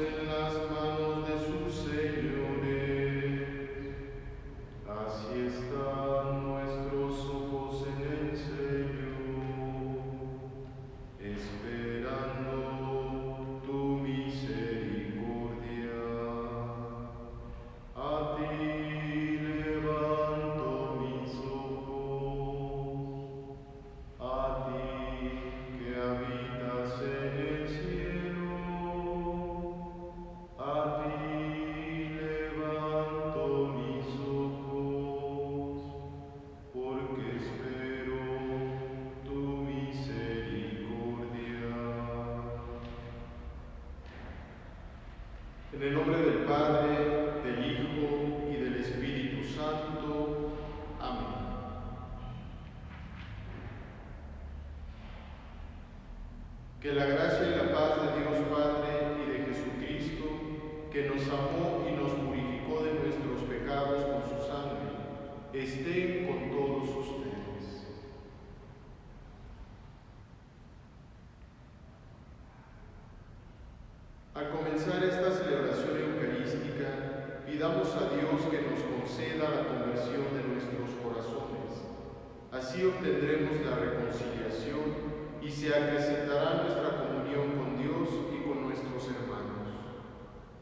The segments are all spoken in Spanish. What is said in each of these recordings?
en las manos de sus señores. Así están nuestros ojos en el Señor, esperando tu misericordia. A ti levanto mis ojos, a ti que habitas en el cielo, a ti levanto mis ojos, porque espero tu misericordia. En el nombre del Padre, del Hijo y del Espíritu Santo. Amén. Que la gracia y la paz de Dios Padre y de Jesucristo, que nos amó y nos purificó de nuestros pecados con su sangre, estén con todos ustedes. Al comenzar esta celebración eucarística, pidamos a Dios que nos conceda la conversión de nuestros corazones. Así obtendremos la reconciliación y se acrecentará nuestra comunión con Dios y con nuestros hermanos.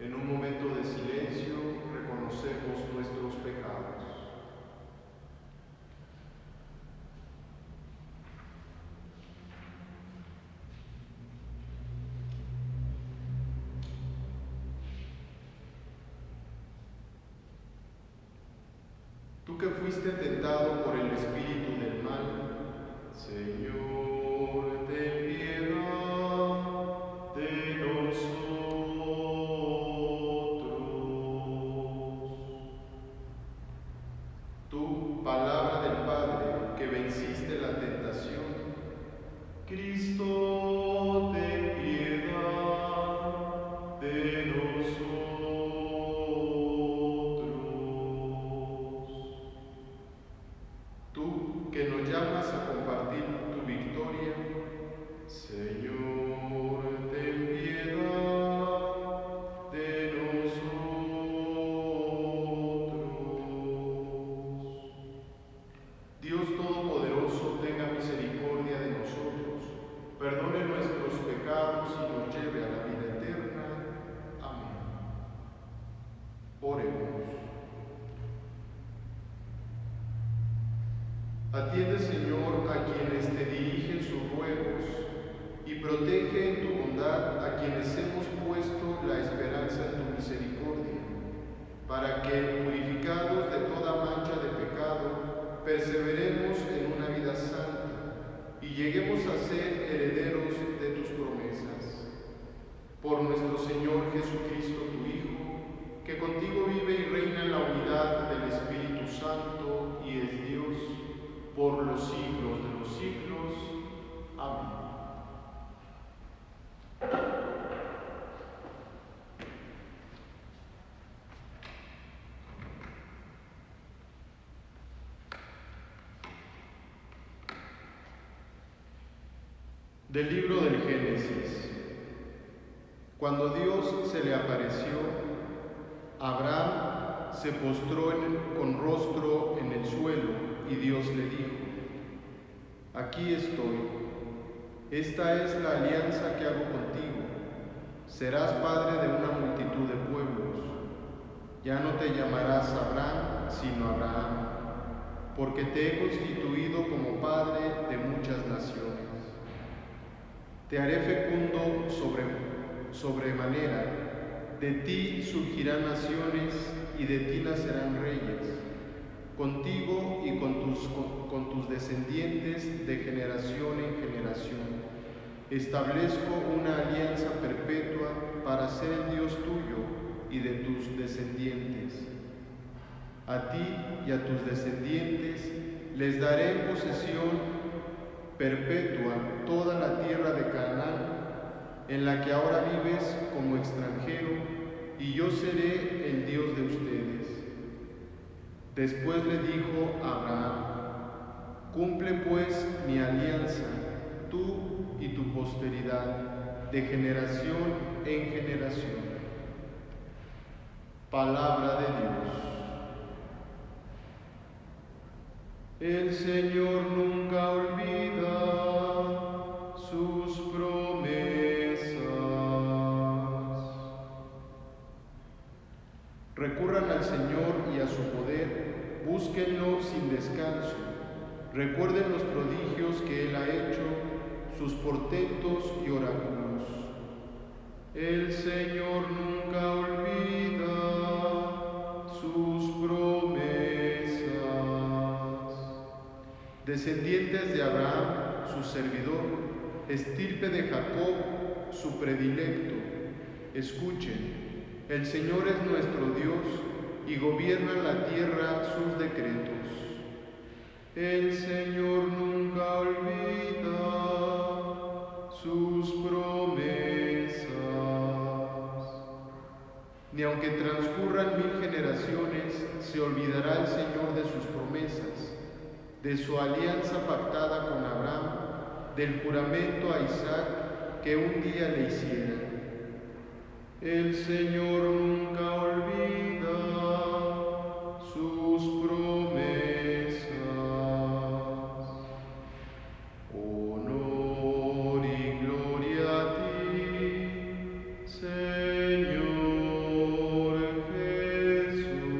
En un momento de silencio, reconocemos nuestros pecados. Tú que fuiste tentado por el espíritu del mal, Señor, ten piedad de nosotros. Tú, palabra del Padre, que venciste la tentación, Cristo, ten piedad de nosotros. Tú que nos llamas a compartir tu victoria, Señor, ten piedad de nosotros. Dios Todopoderoso, tenga misericordia de nosotros, perdone nuestros pecados y nos lleve a la vida eterna. Amén. Oremos. Atiende, Señor, a quienes te dirigen sus ruegos y protege en tu bondad a quienes hemos puesto la esperanza en tu misericordia, para que, purificados de toda mancha de pecado, perseveremos en una vida santa y lleguemos a ser herederos de tus promesas. Por nuestro Señor Jesucristo, tu Hijo, que contigo vive y reina en la unidad del Espíritu Santo y es Dios, por los siglos de los siglos. Amén. Del libro del Génesis. Cuando Dios se le apareció, Abraham se postró con rostro en el suelo y Dios le dijo: aquí estoy, esta es la alianza que hago contigo, serás padre de una multitud de pueblos. Ya no te llamarás Abraham, sino Abraham, porque te he constituido como padre de muchas naciones. Te haré fecundo sobremanera, de ti surgirán naciones y de ti nacerán reyes. Contigo y con tus descendientes de generación en generación. Establezco una alianza perpetua para ser el Dios tuyo y de tus descendientes. A ti y a tus descendientes les daré en posesión perpetua toda la tierra de Canaán, en la que ahora vives como extranjero, y yo seré el Dios de ustedes. Después le dijo a Abraham: cumple pues mi alianza, tú y tu posteridad, de generación en generación. Palabra de Dios. El Señor nunca olvida sus promesas. Recurran al Señor y a su poder, búsquenlo sin descanso. Recuerden los prodigios que Él ha hecho, sus portentos y oráculos. El Señor nunca olvida sus promesas. Descendientes de Abraham, su servidor, estirpe de Jacob, su predilecto, escuchen, el Señor es nuestro Dios y gobierna la tierra sus decretos. El Señor nunca olvida sus promesas. Ni aunque transcurran 1000 generaciones, se olvidará el Señor de sus promesas, de su alianza pactada con Abraham, del juramento a Isaac que un día le hiciera. El Señor nunca olvida sus promesas. Honor y gloria a ti, Señor Jesús.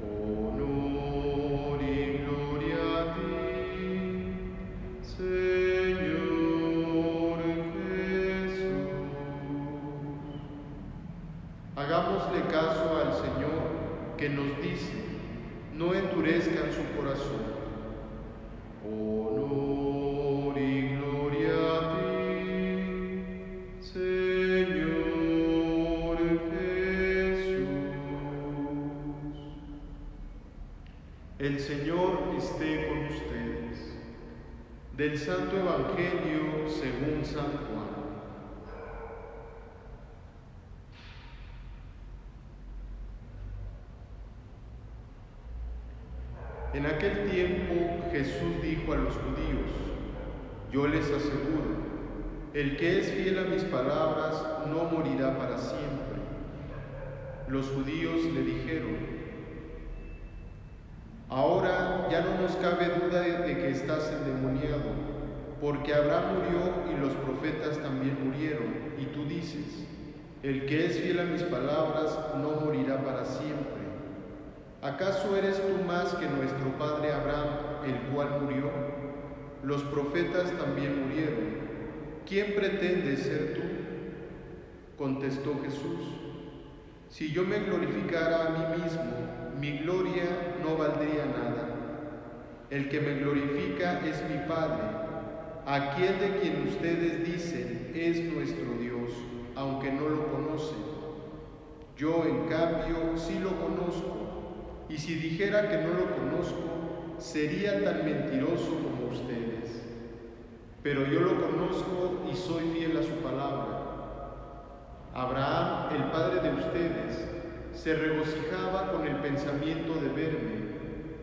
Honor y gloria a ti, Señor Jesús. Hagámosle caso al Señor que nos dice, no endurezcan su corazón. Honor y gloria a ti, Señor Jesús. El Señor esté con ustedes. Del Santo Evangelio según San Juan. En aquel tiempo Jesús dijo a los judíos, yo les aseguro, el que es fiel a mis palabras no morirá para siempre. Los judíos le dijeron, ahora ya no nos cabe duda de que estás endemoniado, porque Abraham murió y los profetas también murieron, y tú dices, el que es fiel a mis palabras no morirá para siempre. ¿Acaso eres tú más que nuestro padre Abraham, el cual murió? Los profetas también murieron. ¿Quién pretende ser tú? Contestó Jesús, si yo me glorificara a mí mismo, mi gloria no valdría nada. El que me glorifica es mi Padre, aquel de quien ustedes dicen es nuestro Dios, aunque no lo conocen. Yo, en cambio, sí lo conozco. Y si dijera que no lo conozco, sería tan mentiroso como ustedes. Pero yo lo conozco y soy fiel a su palabra. Abraham, el padre de ustedes, se regocijaba con el pensamiento de verme.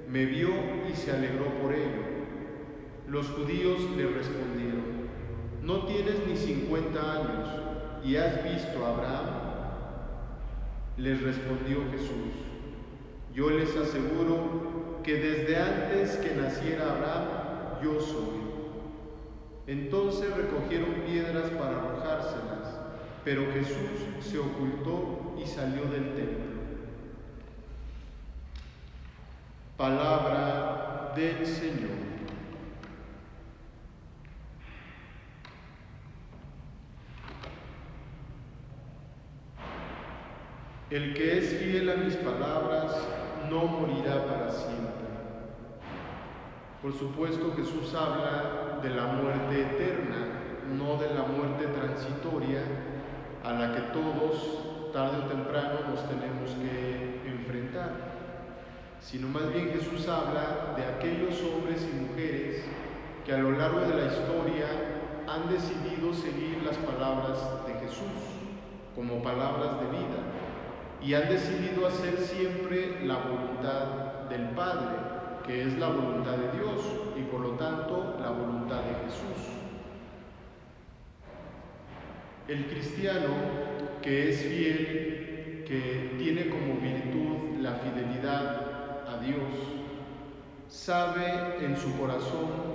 Me vio y se alegró por ello. Los judíos le respondieron, ¿no tienes ni 50 años y has visto a Abraham? Les respondió Jesús, yo les aseguro que desde antes que naciera Abraham, yo soy. Entonces recogieron piedras para arrojárselas, pero Jesús se ocultó y salió del templo. Palabra del Señor. El que es fiel a mis palabras no morirá para siempre. Por supuesto, Jesús habla de la muerte eterna, no de la muerte transitoria a la que todos, tarde o temprano, nos tenemos que enfrentar, sino más bien Jesús habla de aquellos hombres y mujeres que a lo largo de la historia han decidido seguir las palabras de Jesús como palabras de vida y han decidido hacer siempre la voluntad del Padre, que es la voluntad de Dios y por lo tanto la voluntad de Jesús. El cristiano que es fiel que tiene como virtud la fidelidad a Dios, sabe en su corazón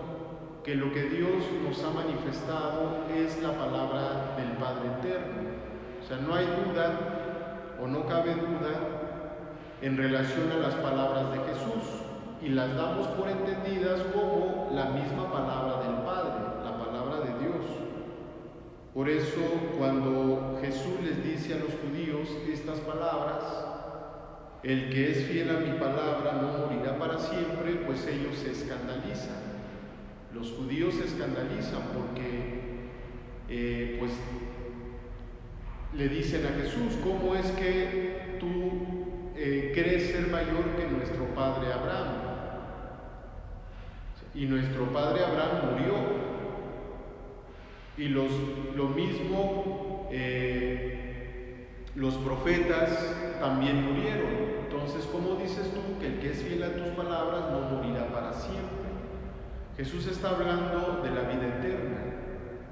que lo que Dios nos ha manifestado es la palabra del Padre Eterno. O sea, no hay duda o no cabe duda en relación a las palabras de Jesús, y las damos por entendidas como la misma palabra del Padre, la palabra de Dios. Por eso, cuando Jesús les dice a los judíos estas palabras, el que es fiel a mi palabra no morirá para siempre, pues ellos se escandalizan. Los judíos se escandalizan porque pues le dicen a Jesús: ¿cómo es que tú crees ser mayor que nuestro padre Abraham? Y nuestro padre Abraham murió. Y lo mismo los profetas también murieron. Entonces, ¿cómo dices tú que el que es fiel a tus palabras no morirá para siempre? Jesús está hablando de la vida eterna.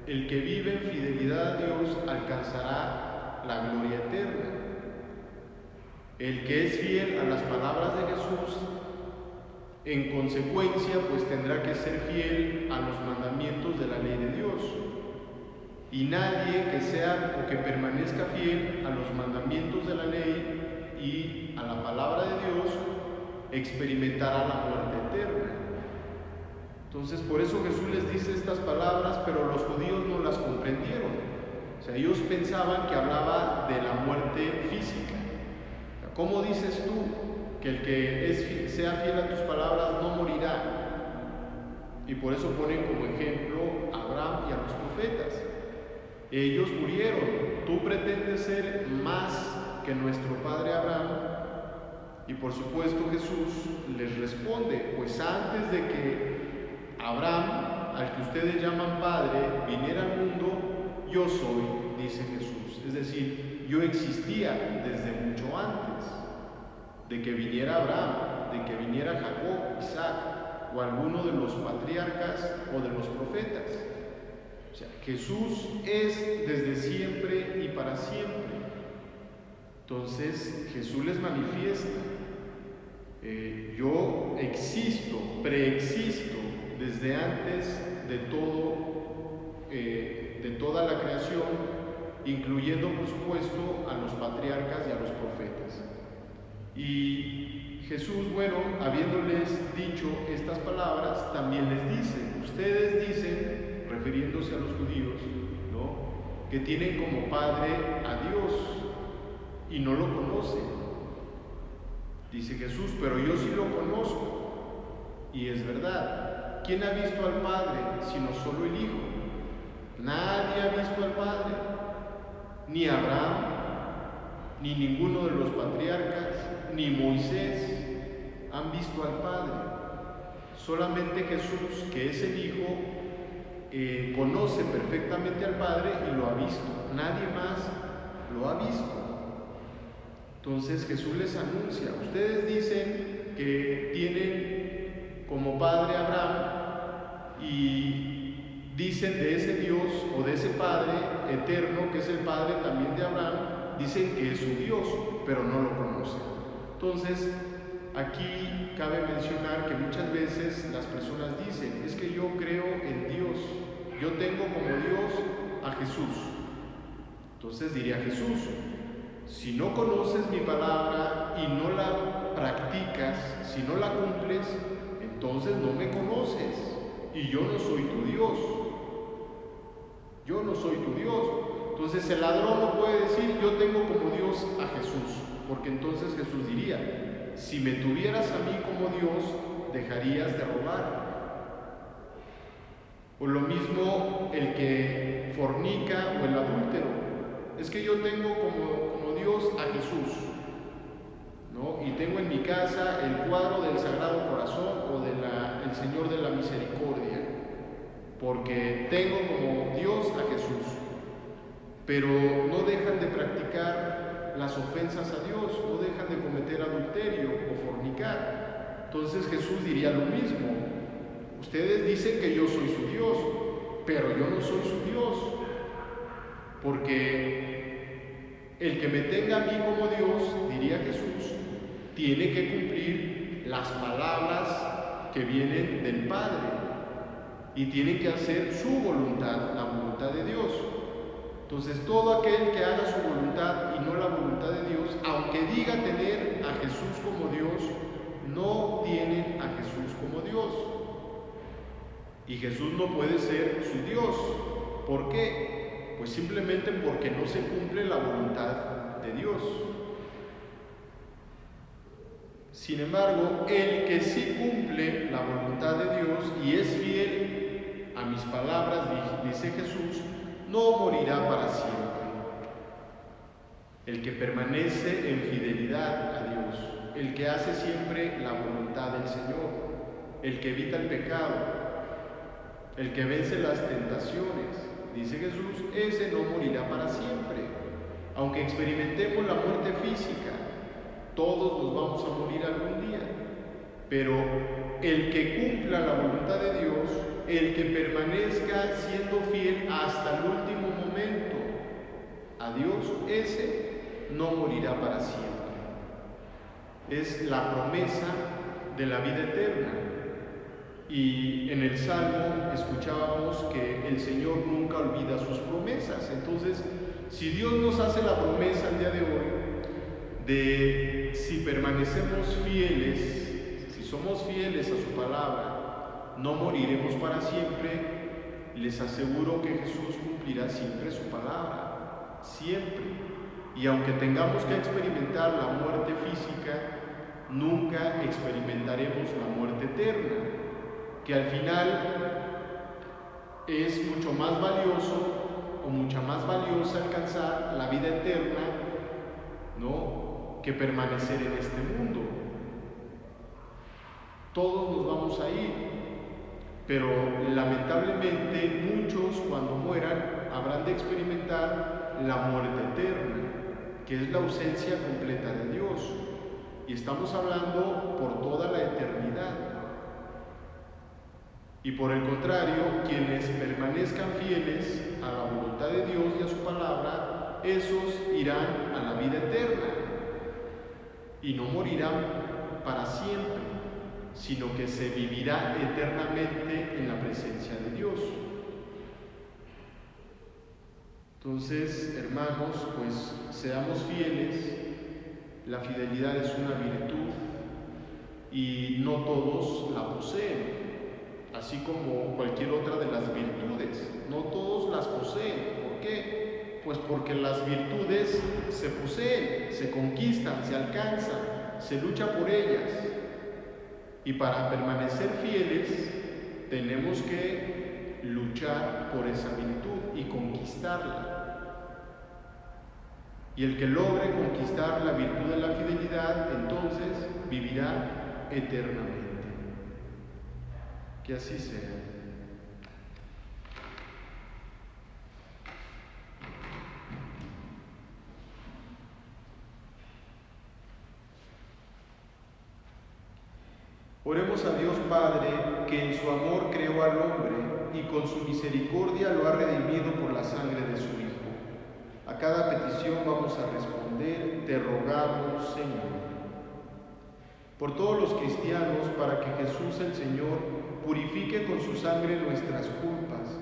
El que vive en fidelidad a Dios alcanzará la gloria eterna. El que es fiel a las palabras de Jesús, en consecuencia, pues tendrá que ser fiel a los mandamientos de la ley de Dios. Y nadie que sea o que permanezca fiel a los mandamientos de la ley y a la palabra de Dios experimentará la muerte eterna. Entonces, por eso Jesús les dice estas palabras, pero los judíos no las comprendieron. O sea, ellos pensaban que hablaba de la muerte física. O sea, ¿cómo dices tú que el que sea fiel a tus palabras no morirá? Y por eso ponen como ejemplo a Abraham y a los profetas. Ellos murieron. Tú pretendes ser más que nuestro padre Abraham. Y por supuesto Jesús les responde: pues antes de que Abraham, al que ustedes llaman padre, viniera al mundo, yo soy, dice Jesús. Es decir, yo existía desde mucho antes de que viniera Abraham, de que viniera Jacob, Isaac o alguno de los patriarcas o de los profetas. O sea, Jesús es desde siempre y para siempre. Entonces Jesús les manifiesta: yo existo, preexisto desde antes de toda la creación, incluyendo por supuesto a los patriarcas y a los profetas. Y Jesús, bueno, habiéndoles dicho estas palabras, también les dice: ustedes dicen, refiriéndose a los judíos, ¿no?, que tienen como padre a Dios y no lo conocen. Dice Jesús: pero yo sí lo conozco. Y es verdad. ¿Quién ha visto al Padre sino solo el Hijo? Nadie ha visto al Padre, ni Abraham, ni ninguno de los patriarcas, ni Moisés han visto al Padre. Solamente Jesús, que es el Hijo, conoce perfectamente al Padre y lo ha visto. Nadie más lo ha visto. Entonces Jesús les anuncia: ustedes dicen que tienen como padre a Abraham y dicen de ese Dios o de ese Padre eterno que es el Padre también de Abraham, dicen que es su Dios, pero no lo conocen. Entonces, aquí cabe mencionar que muchas veces las personas dicen: es que yo creo en Dios, yo tengo como Dios a Jesús. Entonces diría Jesús: si no conoces mi palabra y no la practicas, si no la cumples, entonces no me conoces y yo no soy tu Dios. Yo no soy tu Dios. Entonces el ladrón no puede decir: yo tengo como Dios a Jesús, porque entonces Jesús diría: si me tuvieras a mí como Dios, dejarías de robar. O lo mismo el que fornica o el adúltero: es que yo tengo como Dios a Jesús, ¿no? Y tengo en mi casa el cuadro del Sagrado Corazón o del Señor de la Misericordia, porque tengo como Dios a Jesús. Pero no dejan de practicar las ofensas a Dios, no dejan de cometer adulterio o fornicar. Entonces Jesús diría lo mismo: ustedes dicen que yo soy su Dios, pero yo no soy su Dios, porque El que me tenga a mí como Dios, diría Jesús, tiene que cumplir las palabras que vienen del Padre y tiene que hacer su voluntad, la voluntad de Dios. Entonces, todo aquel que haga su voluntad y no la voluntad de Dios, aunque diga tener a Jesús como Dios, no tienen a Jesús como Dios. Y Jesús no puede ser su Dios. ¿Por qué? Pues simplemente porque no se cumple la voluntad de Dios. Sin embargo, el que sí cumple la voluntad de Dios y es fiel a mis palabras, dice Jesús, no morirá para siempre. El que permanece en fidelidad a Dios, el que hace siempre la voluntad del Señor, el que evita el pecado, el que vence las tentaciones, dice Jesús, ese no morirá para siempre. Aunque experimentemos la muerte física, todos nos vamos a morir algún día, pero el que cumpla la voluntad de Dios, el que permanezca siendo fiel hasta el último momento a Dios, ese no morirá para siempre. Es la promesa de la vida eterna. Y en el Salmo escuchábamos que el Señor nunca olvida sus promesas. Entonces, si Dios nos hace la promesa el día de hoy, de si permanecemos fieles, si somos fieles a su palabra, no moriremos para siempre, les aseguro que Jesús cumplirá siempre su palabra, siempre. Y aunque tengamos que experimentar la muerte física, nunca experimentaremos la muerte eterna, que al final es mucho más valioso o mucha más valiosa alcanzar la vida eterna, ¿no?, que permanecer en este mundo. Todos nos vamos a ir, pero lamentablemente muchos cuando mueran habrán de experimentar la muerte eterna, que es la ausencia completa de Dios, y estamos hablando por toda la eternidad. Y por el contrario, quienes permanezcan fieles a la voluntad de Dios y a su palabra, esos irán a la vida eterna y no morirán para siempre, sino que se vivirá eternamente en la presencia de Dios. Entonces, hermanos, pues seamos fieles. La fidelidad es una virtud y no todos la poseen, así como cualquier otra de las virtudes. No todos las poseen. ¿Por qué? Pues porque las virtudes se poseen, se conquistan, se alcanzan, se lucha por ellas. Y para permanecer fieles tenemos que luchar por esa virtud y conquistarla. Y el que logre conquistar la virtud de la fidelidad, entonces vivirá eternamente. Que así sea. Oremos a Dios Padre, que en su amor creó al hombre y con su misericordia lo ha redimido por la sangre de su Hijo. A cada petición vamos a responder: te rogamos, Señor. Por todos los cristianos, para que Jesús el Señor purifique con su sangre nuestras culpas,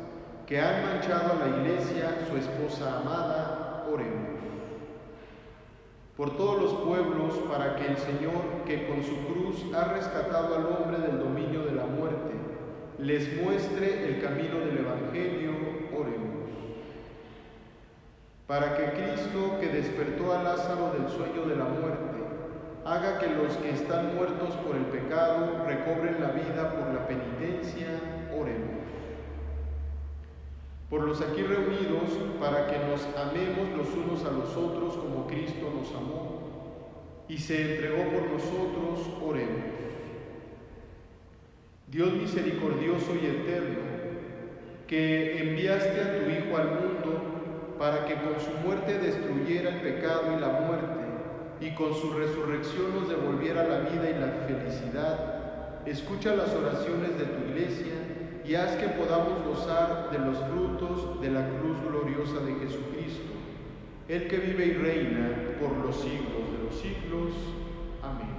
que han manchado a la Iglesia, su esposa amada, oremos. Por todos los pueblos, para que el Señor, que con su cruz ha rescatado al hombre del dominio de la muerte, les muestre el camino del Evangelio, oremos. Para que Cristo, que despertó a Lázaro del sueño de la muerte, haga que los que están muertos por el pecado recobren la vida por la penitencia, oremos. Por los aquí reunidos, para que nos amemos los unos a los otros como Cristo nos amó y se entregó por nosotros, oremos. Dios misericordioso y eterno, que enviaste a tu Hijo al mundo para que con su muerte destruyera el pecado y la muerte, y con su resurrección nos devolviera la vida y la felicidad, escucha las oraciones de tu Iglesia y haz que podamos gozar de los frutos de la cruz gloriosa de Jesucristo. el que vive y reina por los siglos de los siglos. Amén.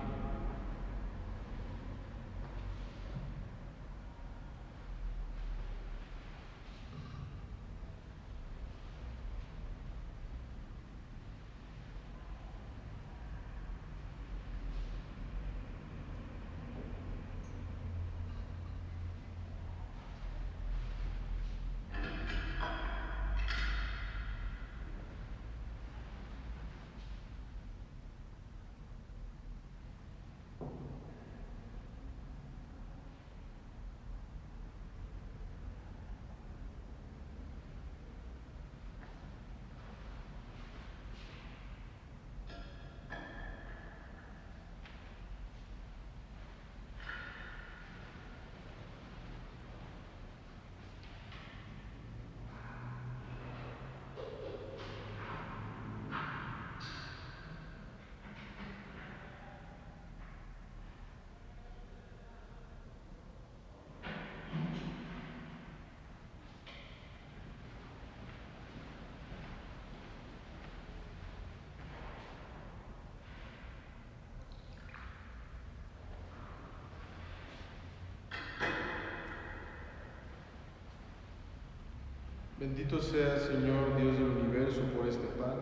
Bendito sea, Señor, Dios del universo, por este pan,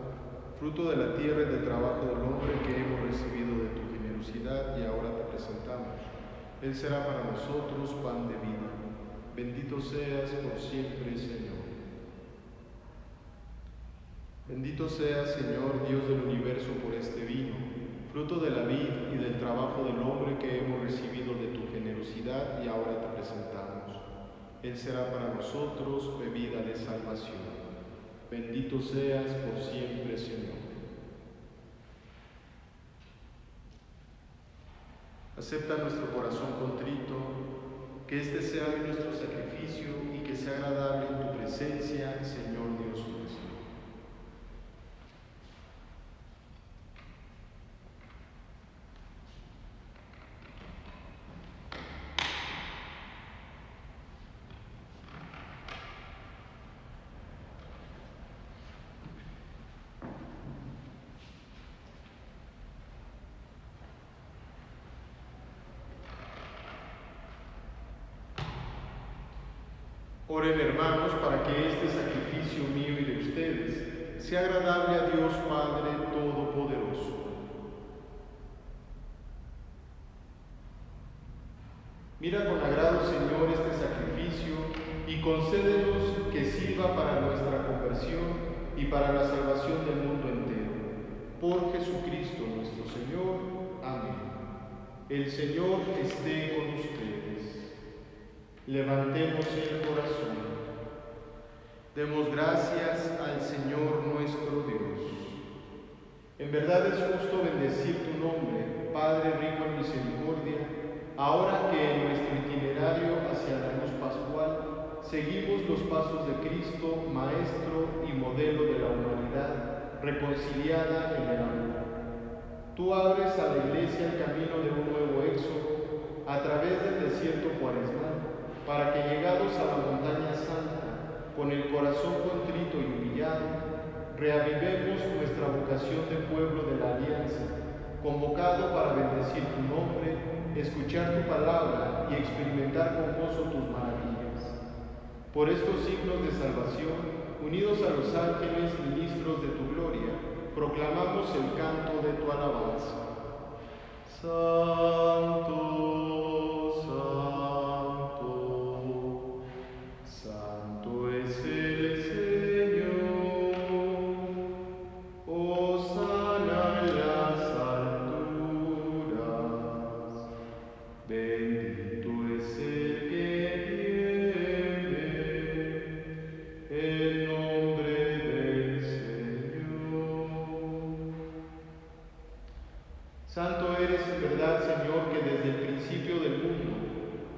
fruto de la tierra y del trabajo del hombre que hemos recibido de tu generosidad y ahora te presentamos. Él será para nosotros pan de vida. Bendito seas por siempre, Señor. Bendito seas, Señor, Dios del universo, por este vino, fruto de la vid y del trabajo del hombre que hemos recibido de tu generosidad y ahora te presentamos. Él será para nosotros bebida de salvación. Bendito seas por siempre, Señor. Acepta nuestro corazón contrito, que este sea nuestro sacrificio y que sea agradable en tu presencia, Señor Dios nuestro. Oren, hermanos, para que este sacrificio mío y de ustedes sea agradable a Dios Padre Todopoderoso. Mira con agrado, Señor, este sacrificio y concédenos que sirva para nuestra conversión y para la salvación del mundo entero. Por Jesucristo nuestro Señor. Amén. El Señor esté con ustedes. Levantemos el corazón. Demos gracias al Señor nuestro Dios. En verdad es justo bendecir tu nombre, Padre rico en misericordia, ahora que en nuestro itinerario hacia la luz pascual seguimos los pasos de Cristo, Maestro y modelo de la humanidad, reconciliada en el amor. Tú abres a la Iglesia el camino de un nuevo éxodo a través del desierto cuaresmal, para que llegados a la montaña santa, con el corazón contrito y humillado, reavivemos nuestra vocación de pueblo de la alianza, convocado para bendecir tu nombre, escuchar tu palabra y experimentar con gozo tus maravillas. Por estos signos de salvación, unidos a los ángeles ministros de tu gloria, proclamamos el canto de tu alabanza. Santo, santo, santo es el Señor. Hosana en las alturas. Bendito es el que viene en nombre del Señor. Santo eres en verdad, Señor, que desde el principio del mundo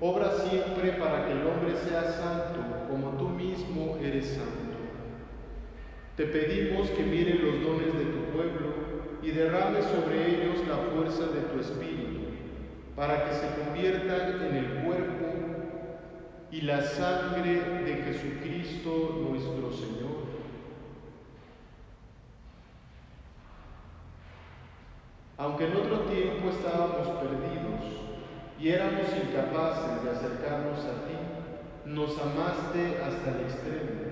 obras siempre para que el hombre sea santo, como tú mismo eres santo. Te pedimos que mire los dones de tu pueblo y derrame sobre ellos la fuerza de tu Espíritu, para que se conviertan en el cuerpo y la sangre de Jesucristo nuestro Señor. Aunque en otro tiempo estábamos perdidos y éramos incapaces de acercarnos a ti, nos amaste hasta el extremo.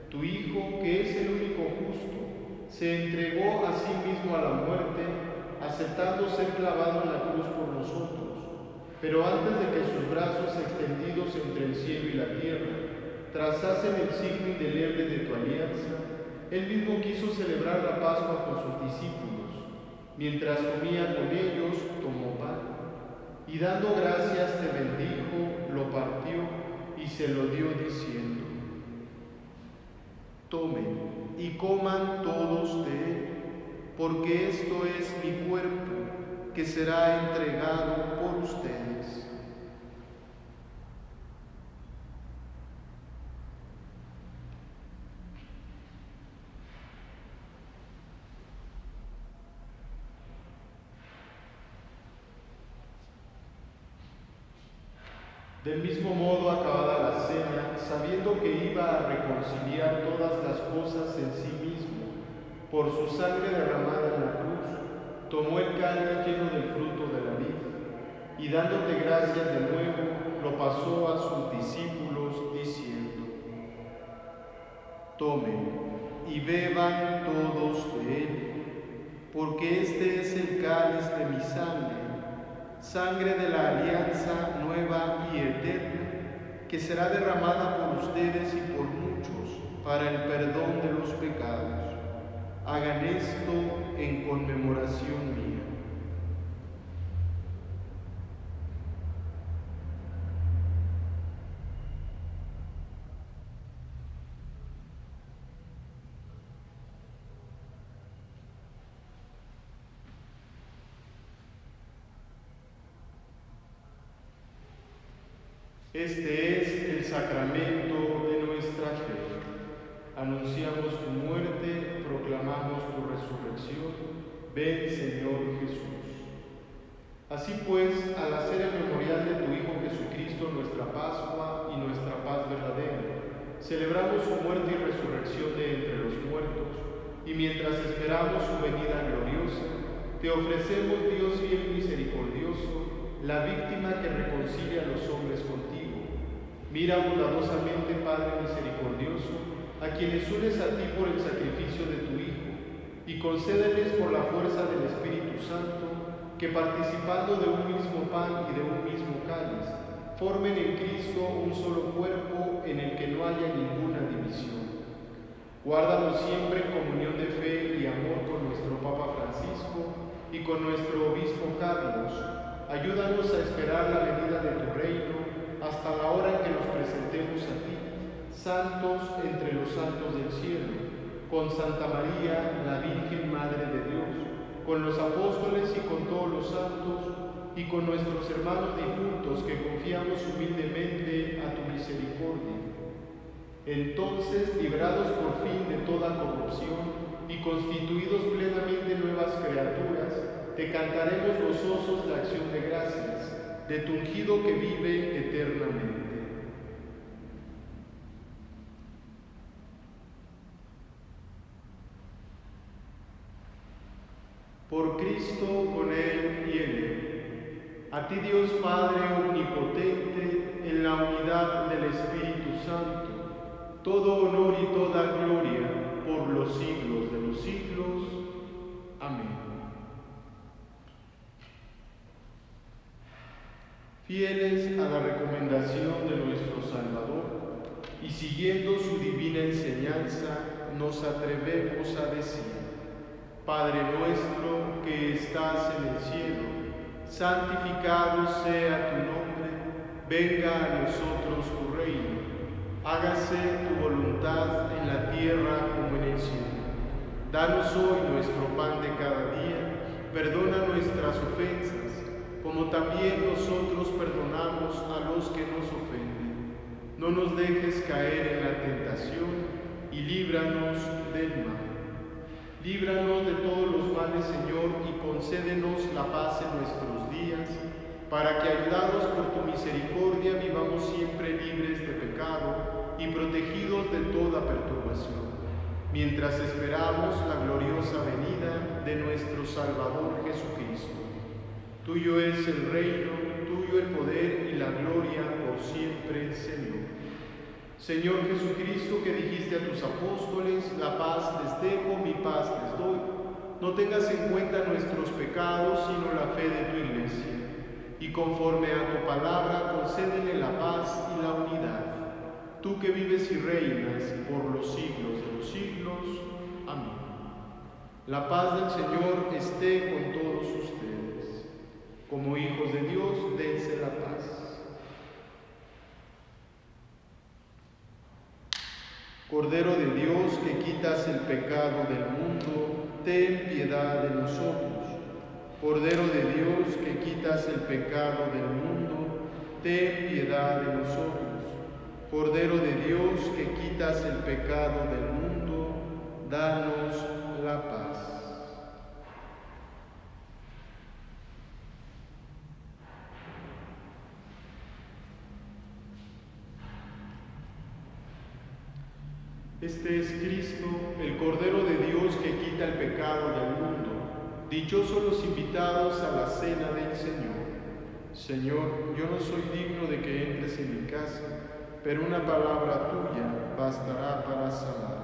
Tu Hijo, que es el único justo, se entregó a sí mismo a la muerte, aceptando ser clavado en la cruz por nosotros. Pero antes de que sus brazos extendidos entre el cielo y la tierra trazasen el signo indeleble de tu alianza, él mismo quiso celebrar la Pascua con sus discípulos. Mientras comía con ellos, tomó pan y dando gracias te bendijo, lo partió y se lo dio diciendo: tomen y coman todos de él, porque esto es mi cuerpo, que será entregado por ustedes. Del mismo modo, acabada la cena, sabiendo que iba a reconciliar todas las cosas en sí mismo, por su sangre derramada en la cruz, tomó el cáliz lleno del fruto de la vid, y dándote gracias de nuevo, lo pasó a sus discípulos, diciendo: tomen y beban todos de él, porque este es el cáliz de mi sangre, sangre de la alianza nueva y eterna, que será derramada por ustedes y por muchos para el perdón de los pecados. Hagan esto en conmemoración mía. Este es el sacramento de nuestra fe. Anunciamos tu muerte, proclamamos tu resurrección. Ven, Señor Jesús. Así pues, al hacer el memorial de tu Hijo Jesucristo, nuestra Pascua y nuestra paz verdadera, celebramos su muerte y resurrección de entre los muertos, y mientras esperamos su venida gloriosa, te ofrecemos, Dios fiel y misericordioso, la víctima que reconcilia a los hombres contigo. Mira bondadosamente, Padre misericordioso, a quienes unes a ti por el sacrificio de tu Hijo, y concédeles por la fuerza del Espíritu Santo, que participando de un mismo pan y de un mismo cáliz, formen en Cristo un solo cuerpo en el que no haya ninguna división. Guárdanos siempre en comunión de fe y amor con nuestro Papa Francisco y con nuestro Obispo Carlos. Ayúdanos a esperar la venida de tu reino hasta la hora en que nos presentemos a ti, santos entre los santos del cielo, con Santa María, la Virgen Madre de Dios, con los apóstoles y con todos los santos, y con nuestros hermanos difuntos que confiamos humildemente a tu misericordia. Entonces, librados por fin de toda corrupción y constituidos plenamente nuevas criaturas, te cantaremos gozosos la acción de gracias de tu ungido que vive eternamente. Por Cristo, con Él y en Él. A ti, Dios Padre omnipotente, en la unidad del Espíritu Santo, todo honor y toda gloria por los siglos de los siglos. Amén. Fieles a la recomendación de nuestro Salvador y siguiendo su divina enseñanza, nos atrevemos a decir: Padre nuestro que estás en el cielo, santificado sea tu nombre, venga a nosotros tu reino, hágase tu voluntad en la tierra como en el cielo. Danos hoy nuestro pan de cada día, perdona nuestras ofensas, como también nosotros perdonamos a los que nos ofenden. No nos dejes caer en la tentación y líbranos del mal. Líbranos de todos los males, Señor, y concédenos la paz en nuestros días, para que, ayudados por tu misericordia, vivamos siempre libres de pecado y protegidos de toda perturbación, mientras esperamos la gloriosa venida de nuestro Salvador Jesucristo. Tuyo es el reino, tuyo el poder y la gloria por siempre, Señor. Señor Jesucristo, que dijiste a tus apóstoles, la paz les dejo, mi paz les doy. No tengas en cuenta nuestros pecados, sino la fe de tu Iglesia. Y conforme a tu palabra, concédele la paz y la unidad. Tú que vives y reinas por los siglos de los siglos. Amén. La paz del Señor esté con todos ustedes. Como hijos de Dios, dense la paz. Cordero de Dios, que quitas el pecado del mundo, ten piedad de nosotros. Cordero de Dios, que quitas el pecado del mundo, ten piedad de nosotros. Cordero de Dios, que quitas el pecado del mundo, danos la paz. Este es Cristo, el Cordero de Dios que quita el pecado del mundo. Dichosos los invitados a la cena del Señor. Señor, yo no soy digno de que entres en mi casa, pero una palabra tuya bastará para sanarme.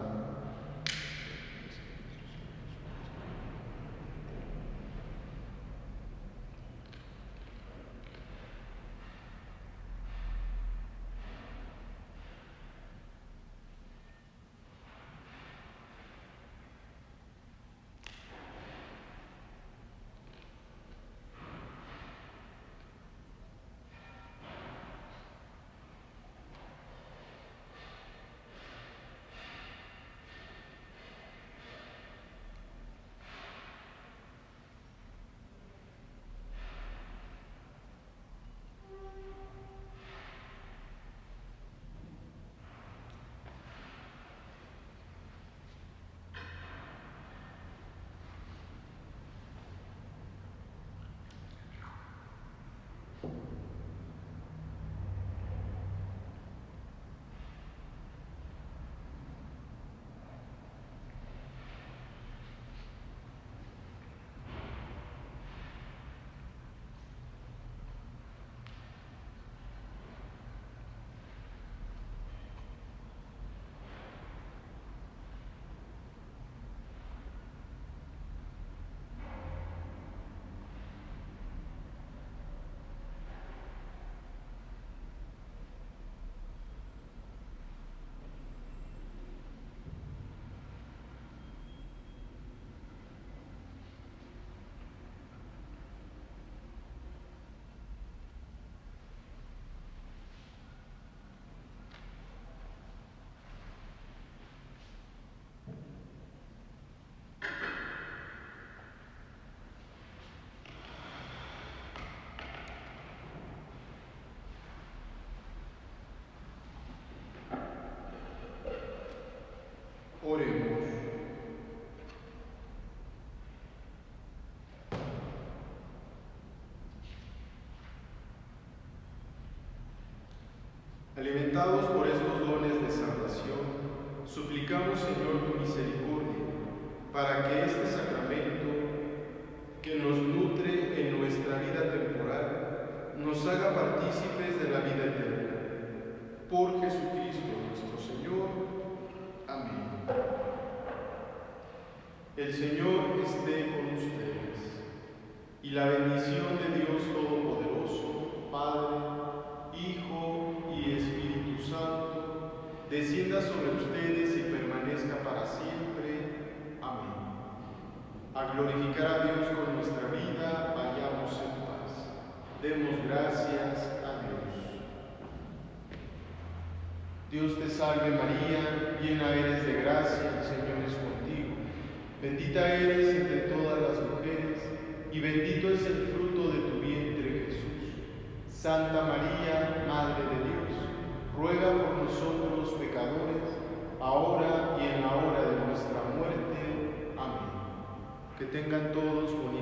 Oremos. Alimentados por estos dones de salvación, suplicamos, Señor, tu misericordia, para que este sacramento que nos nutre en nuestra vida temporal nos haga partícipes de la vida eterna. Por Jesucristo nuestro Señor. Amén. El Señor esté con ustedes, y la bendición de Dios Todopoderoso, Padre, Hijo y Espíritu Santo, descienda sobre ustedes y permanezca para siempre. Amén. A glorificar a Dios con nuestra vida, vayamos en paz. Demos gracias a Dios. Dios te salve María, llena eres de gracia, el Señor es contigo. Bendita eres entre todas las mujeres, y bendito es el fruto de tu vientre, Jesús. Santa María, Madre de Dios, ruega por nosotros los pecadores, ahora y en la hora de nuestra muerte. Amén. Que tengan todos bonita